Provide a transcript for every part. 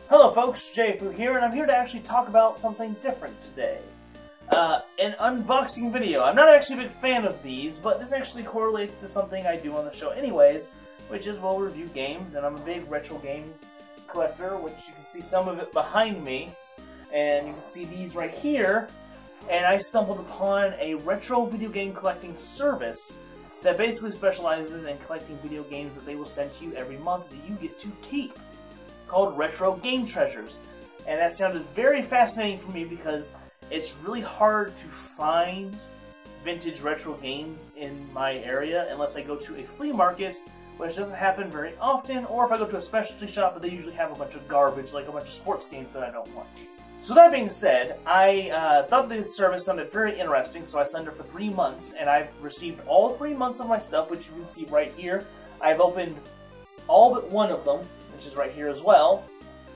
Hello folks, J-Foo here, and I'm here to actually talk about something different today. An unboxing video. I'm not actually a big fan of these, but this actually correlates to something I do on the show anyways, which is we'll review games, and I'm a big retro game collector, which you can see some of it behind me, and you can see these right here, and I stumbled upon a retro video game collecting service that basically specializes in collecting video games that they will send to you every month that you get to keep, called Retro Game Treasures. And that sounded very fascinating for me because it's really hard to find vintage retro games in my area unless I go to a flea market, which doesn't happen very often, or if I go to a specialty shop, but they usually have a bunch of garbage, like a bunch of sports games that I don't want. So that being said, I thought this service sounded very interesting, so I signed up for 3 months, and I've received all 3 months of my stuff, which you can see right here. I've opened all but one of them, which is right here as well,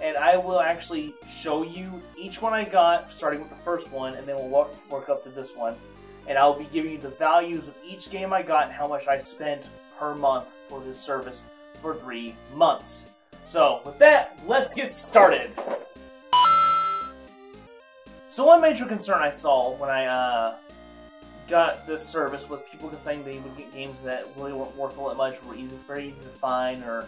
and I will actually show you each one I got, starting with the first one, and then we'll work up to this one. And I'll be giving you the values of each game I got and how much I spent per month for this service for 3 months. So, with that, let's get started! So one major concern I saw when I got this service was people saying they would get games that really weren't worth all that much, or were very easy to find, or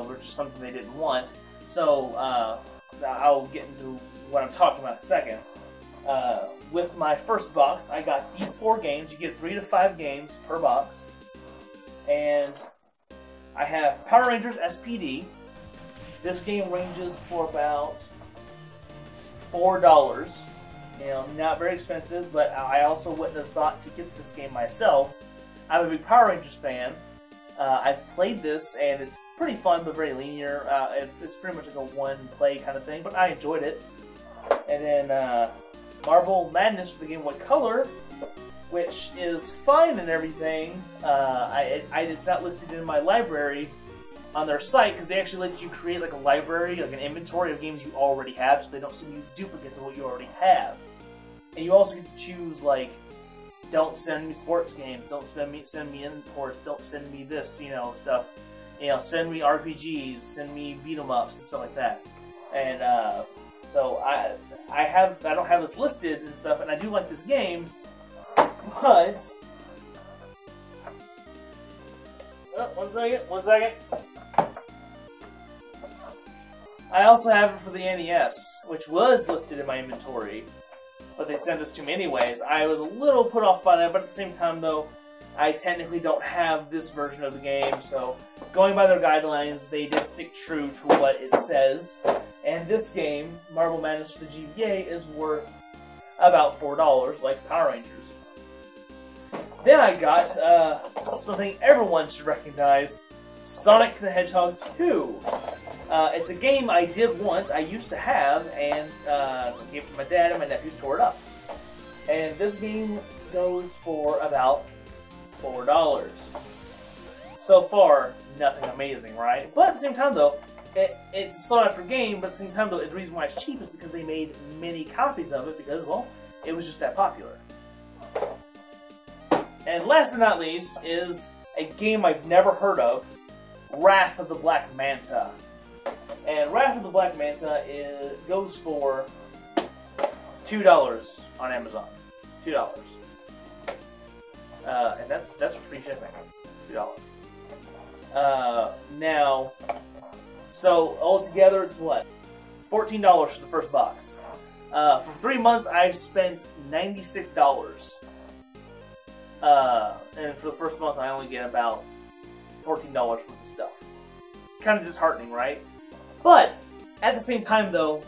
were just something they didn't want. So I'll get into what I'm talking about in a second. With my first box, I got these 4 games. You get 3 to 5 games per box. And I have Power Rangers SPD. This game ranges for about $4. You know, not very expensive, but I also wouldn't have thought to get this game myself. I'm a big Power Rangers fan. I've played this, and it's pretty fun, but very linear. It's pretty much like a one-play kind of thing, but I enjoyed it. And then Marble Madness for the Game Boy Color, which is fine and everything. It's not listed in my library on their site, because they actually let you create like a library, like an inventory of games you already have, so they don't send you duplicates of what you already have. And you also get to choose, like, don't send me sports games, don't send me imports, don't send me this, you know, stuff. You know, send me RPGs, send me beat 'em ups and stuff like that. And so I don't have this listed and stuff, and I do like this game, but one second. I also have it for the NES, which was listed in my inventory, but they sent us to me anyways. I was a little put off by that, but at the same time, though, I technically don't have this version of the game, so going by their guidelines, they did stick true to what it says. And this game, Marble Madness for the GBA, is worth about $4, like Power Rangers. Then I got something everyone should recognize, Sonic the Hedgehog 2. It's a game I did want, I used to have, and gave it to my dad, and my nephew tore it up. And this game goes for about $4. So far, nothing amazing, right? But at the same time, though, it's a sought-after game, but at the same time, though, the reason why it's cheap is because they made many copies of it, because, well, it was just that popular. And last but not least is a game I've never heard of, Wrath of the Black Manta. And Wrath of the Black Manta goes for $2 on Amazon. $2. And that's for free shipping. $2. Now, so altogether it's what? $14 for the first box. For 3 months, I've spent $96. And for the first month, I only get about $14 worth of stuff. Kind of disheartening, right? But at the same time, though,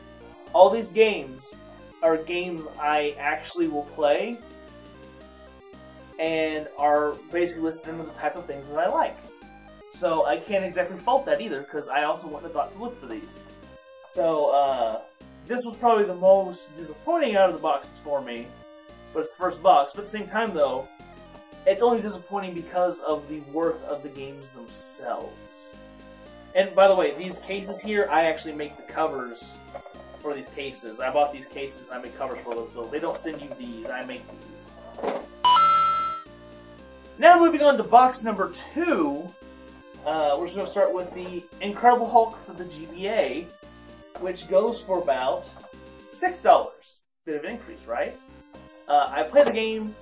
all these games are games I actually will play, and are basically listed under the type of things that I like. So I can't exactly fault that either, because I also wouldn't have thought to look for these. So this was probably the most disappointing out of the boxes for me, but it's the first box. But at the same time, though, it's only disappointing because of the worth of the games themselves. And by the way, these cases here, I actually make the covers for these cases. I bought these cases and I make covers for them, so they don't send you these, I make these. Now moving on to box number 2, we're just going to start with the Incredible Hulk for the GBA. which goes for about $6. Bit of an increase, right? I play the game.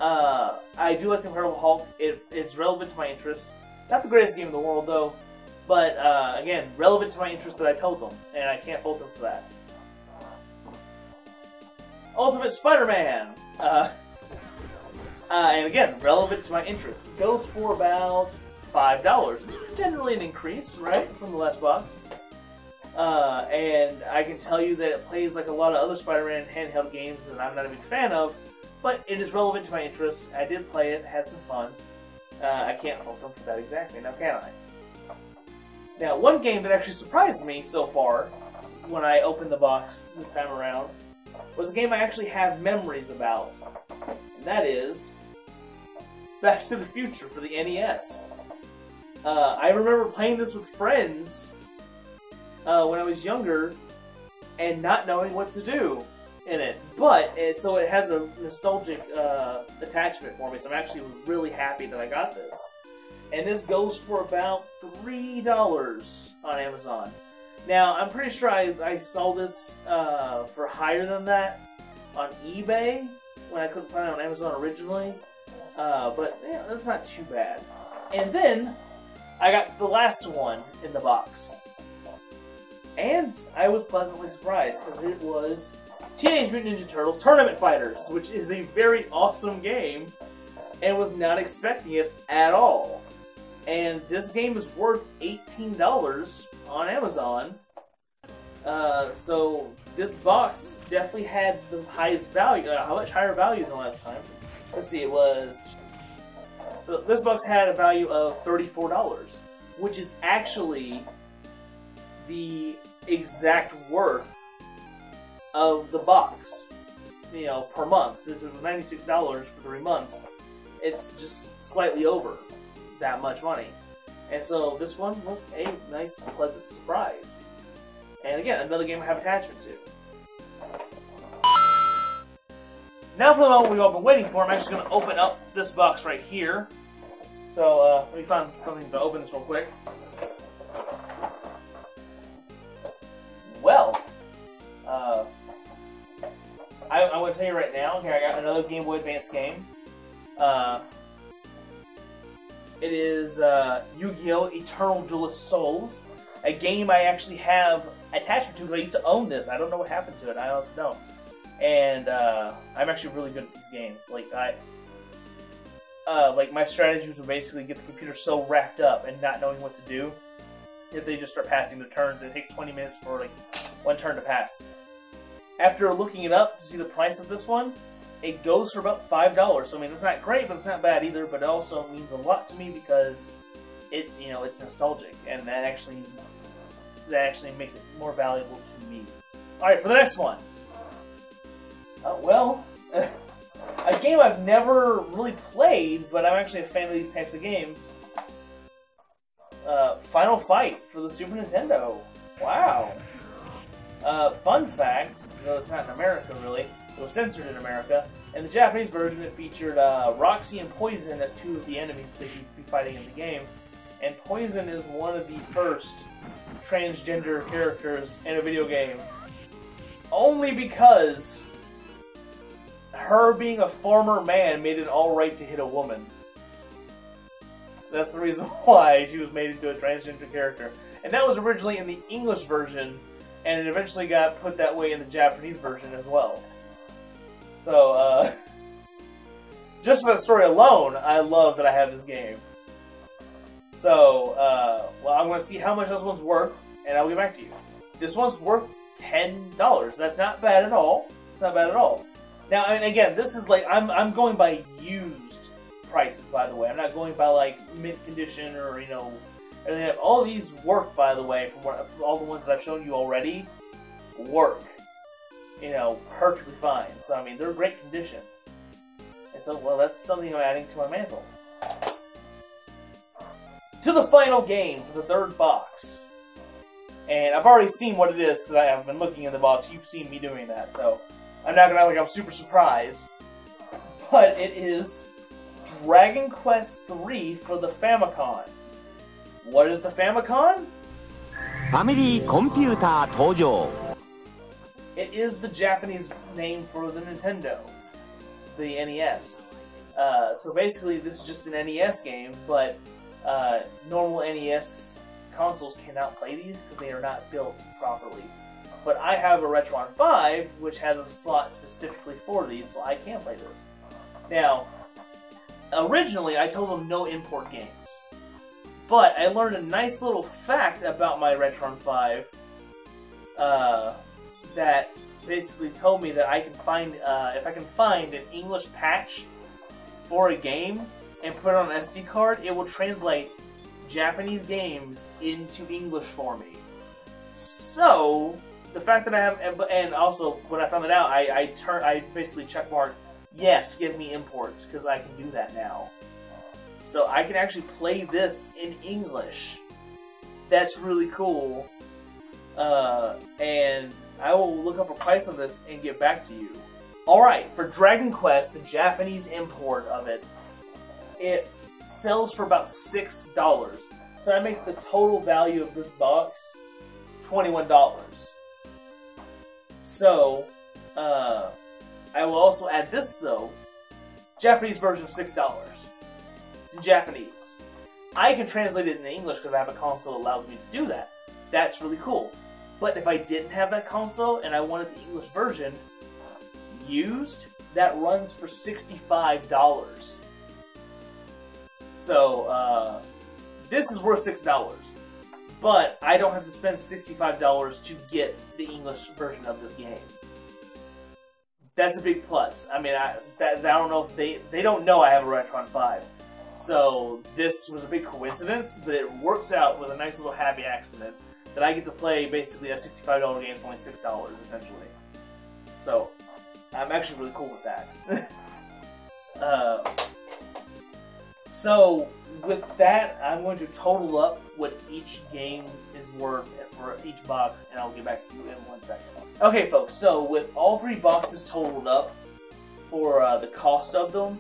I do like the Incredible Hulk. It's relevant to my interest. Not the greatest game in the world, though. But, again, relevant to my interest that I told them. And I can't fault them for that. Ultimate Spider-Man. And again, relevant to my interests. Goes for about $5. Generally an increase, right, from the last box. And I can tell you that it plays like a lot of other Spider-Man handheld games that I'm not a big fan of, but it is relevant to my interests. I did play it, had some fun. I can't fault them for that exactly, now can I? Now, one game that actually surprised me so far, when I opened the box this time around, was a game I actually have memories about. And that is Back to the Future for the NES. I remember playing this with friends when I was younger and not knowing what to do in it. But, so it has a nostalgic attachment for me, so I'm actually really happy that I got this. And this goes for about $3 on Amazon. Now, I'm pretty sure I saw this for higher than that on eBay when I couldn't find it on Amazon originally. But yeah, that's not too bad. And then I got to the last one in the box. And I was pleasantly surprised because it was Teenage Mutant Ninja Turtles Tournament Fighters, which is a very awesome game and was not expecting it at all. And this game is worth $18 on Amazon. So this box definitely had the highest value, how much higher value than last time. Let's see, it was... So this box had a value of $34, which is actually the exact worth of the box, you know, per month. Since it was $96 for 3 months, it's just slightly over that much money. And so this one was a nice, pleasant surprise. And again, another game I have attachment to. Now for the moment we've all been waiting for, I'm actually going to open up this box right here. So, let me find something to open this real quick. Well, I'm going to tell you right now, here I got another Game Boy Advance game. It is Yu-Gi-Oh! Eternal Duel of Souls, a game I actually have attachment to because I used to own this. I don't know what happened to it. I honestly don't. And I'm actually really good at these games. Like my strategies were basically get the computer so wrapped up and not knowing what to do that they just start passing the turns. And it takes 20 minutes for like one turn to pass. After looking it up to see the price of this one, it goes for about $5. So I mean, it's not great, but it's not bad either. But it also means a lot to me because it, you know, it's nostalgic, and that actually makes it more valuable to me. All right, for the next one. Well, a game I've never really played, but I'm actually a fan of these types of games. Final Fight for the Super Nintendo. Wow. Fun fact, though it's not in America really, it was censored in America. In the Japanese version, it featured Roxy and Poison as two of the enemies that you'd be fighting in the game. And Poison is one of the first transgender characters in a video game. Only because her being a former man made it alright to hit a woman. That's the reason why she was made into a transgender character. And that was originally in the English version, and it eventually got put that way in the Japanese version as well. So, just for that story alone, I love that I have this game. So, well, I'm going to see how much this one's worth, and I'll get back to you. This one's worth $10. That's not bad at all. It's not bad at all. Now, and again, this is like, I'm going by used prices, by the way. I'm not going by, like, mint condition or, you know, everything. All these work, by the way, from all the ones that I've shown you already, work. You know, perfectly fine. So, I mean, they're in great condition. And so, well, that's something I'm adding to my mantle. To the final game for the third box. And I've already seen what it is, because I've been looking in the box. You've seen me doing that, so I'm not going to act like I'm super surprised. But it is Dragon Quest III for the Famicom. What is the Famicom? ミリーコンピューター登場 It is the Japanese name for the Nintendo, the NES. So basically, this is just an NES game, but normal NES consoles cannot play these because they are not built properly. But I have a Retron 5, which has a slot specifically for these, so I can play this. Now, originally, I told them no import games. But I learned a nice little fact about my Retron 5 that basically told me that I can find, if I can find an English patch for a game and put it on an SD card, it will translate Japanese games into English for me. So, the fact that I have, and also when I found it out, I basically checkmarked, yes, give me imports, because I can do that now. So I can actually play this in English. That's really cool. And I will look up a price on this and get back to you. Alright, for Dragon Quest, the Japanese import of it, it sells for about $6. So that makes the total value of this box $21. So, I will also add this though. Japanese version $6. In Japanese. I can translate it into English because I have a console that allows me to do that. That's really cool. But if I didn't have that console and I wanted the English version used, that runs for $65. So, this is worth $6. But I don't have to spend $65 to get the English version of this game. That's a big plus. I mean, I don't know if they don't know I have a Retron 5. So this was a big coincidence, but it works out with a nice little happy accident that I get to play basically a $65 game for only $6, essentially. So I'm actually really cool with that. So with that, I'm going to total up what each game is worth for each box, and I'll get back to you in 1 second. Okay, folks, so with all 3 boxes totaled up for the cost of them,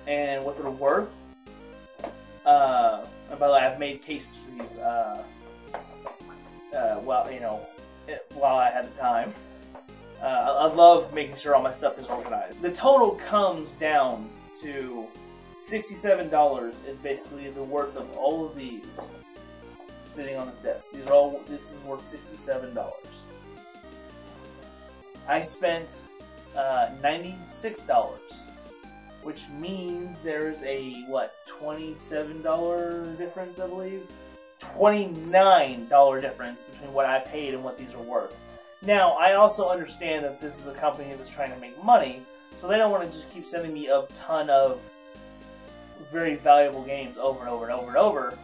and what they're worth. And by the way, I've made cases for these while I had the time. I love making sure all my stuff is organized. The total comes down to $67 is basically the worth of all of these sitting on this desk. This is worth $67. I spent $96. Which means there's a, what, $27 difference, I believe? $29 difference between what I paid and what these are worth. Now, I also understand that this is a company that's trying to make money, so they don't want to just keep sending me a ton of very valuable games over and over and over and over.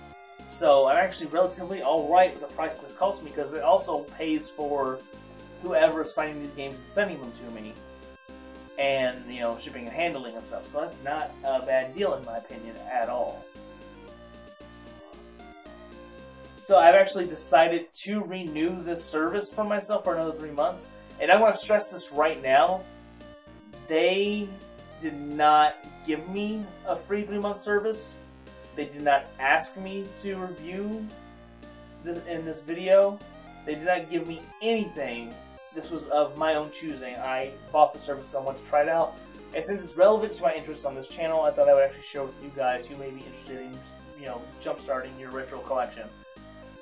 So I'm actually relatively alright with the price this costs me, because it also pays for whoever is finding these games and sending them to me. And, you know, shipping and handling and stuff. So that's not a bad deal in my opinion at all. So I've actually decided to renew this service for myself for another 3 months. And I want to stress this right now. They did not give me a free 3-month service. They did not ask me to review in this video. They did not give me anything. This was of my own choosing. I bought the service, so I wanted to try it out. And since it's relevant to my interests on this channel, I thought I would actually share with you guys who may be interested in, you know, jump-starting your retro collection.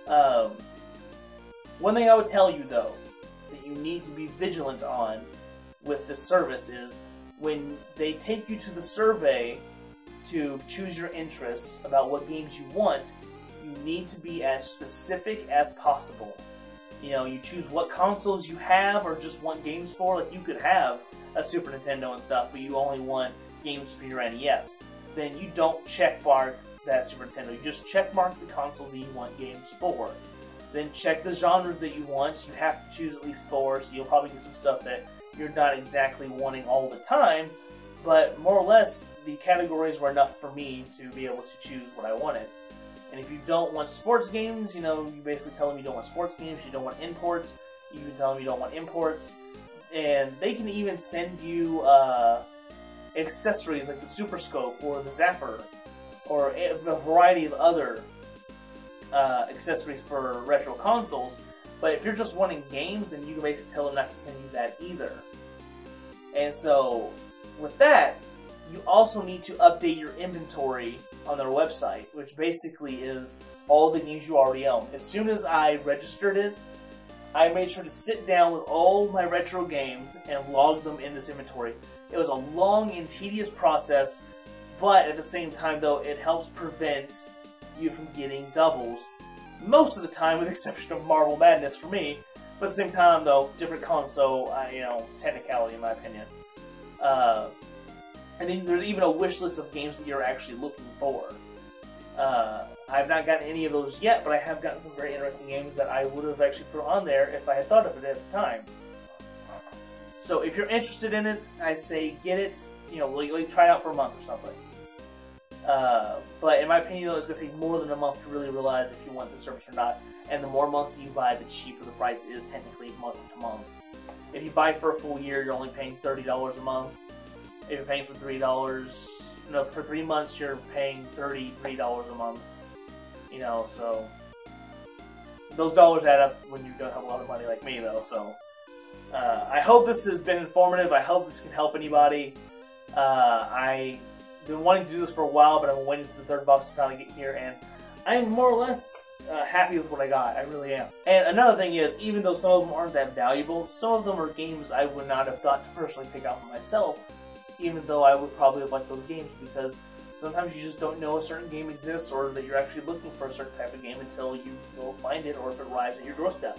One thing I would tell you, though, that you need to be vigilant on with this service is when they take you to the survey to choose your interests about what games you want, you need to be as specific as possible. You know, you choose what consoles you have or just want games for. Like, you could have a Super Nintendo and stuff, but you only want games for your NES. Then you don't checkmark that Super Nintendo. You just checkmark the console that you want games for. Then check the genres that you want. You have to choose at least 4, so you'll probably get some stuff that you're not exactly wanting all the time. But more or less, the categories were enough for me to be able to choose what I wanted. And if you don't want sports games, you know, you basically tell them you don't want sports games, you don't want imports, you can tell them you don't want imports, and they can even send you accessories like the Super Scope or the Zapper, or a variety of other accessories for retro consoles. But if you're just wanting games, then you can basically tell them not to send you that either. And so, with that, you also need to update your inventory on their website, which basically is all the games you already own. As soon as I registered it, I made sure to sit down with all my retro games and log them in this inventory. It was a long and tedious process, but at the same time, though, it helps prevent you from getting doubles. Most of the time, with the exception of Marble Madness for me. But at the same time, though, different console, technicality in my opinion. And then there's even a wish list of games that you're actually looking for. I've not gotten any of those yet, but I have gotten some very interesting games that I would have actually put on there if I had thought of it at the time. So if you're interested in it, I say get it, like try it out for a month or something. But in my opinion, though, it's going to take more than a month to really realize if you want the service or not. And the more months you buy, the cheaper the price is technically month to month. If you buy for a full year, you're only paying $30 a month. If you're paying for for 3 months, you're paying $33 a month. So those dollars add up when you don't have a lot of money like me, though. So I hope this has been informative. I hope this can help anybody. I've been wanting to do this for a while, but I'm waiting for the third box to finally get here, and I'm more or less happy with what I got. I really am. And another thing is, even though some of them aren't that valuable, some of them are games I would not have thought to personally pick out for myself, even though I would probably have liked those games, because sometimes you just don't know a certain game exists or that you're actually looking for a certain type of game until you go find it or if it arrives at your doorstep.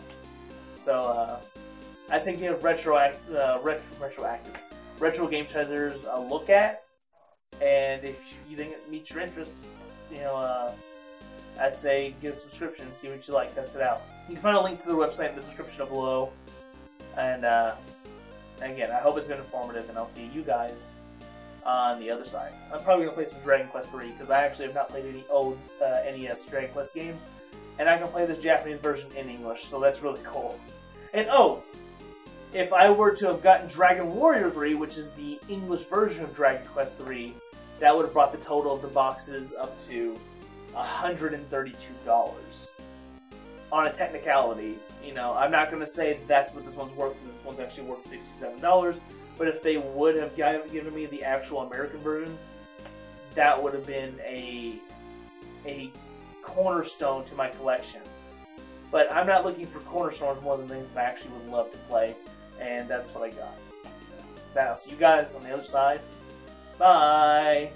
So I say give Retro Game Treasures a look at, and if you think it meets your interests, I'd say get a subscription, see what you like, test it out. You can find a link to their website in the description below, and again, I hope it's been informative, and I'll see you guys on the other side. I'm probably going to play some Dragon Quest III, because I actually have not played any old NES Dragon Quest games, and I can play this Japanese version in English, so that's really cool. And if I were to have gotten Dragon Warrior 3, which is the English version of Dragon Quest III, that would have brought the total of the boxes up to $132. On a technicality, I'm not going to say that's what this one's worth, this one's actually worth $67, but if they would have given me the actual American version, that would have been a cornerstone to my collection. But I'm not looking for cornerstones more than things that I actually would love to play, and that's what I got. I'll see you guys on the other side. Bye!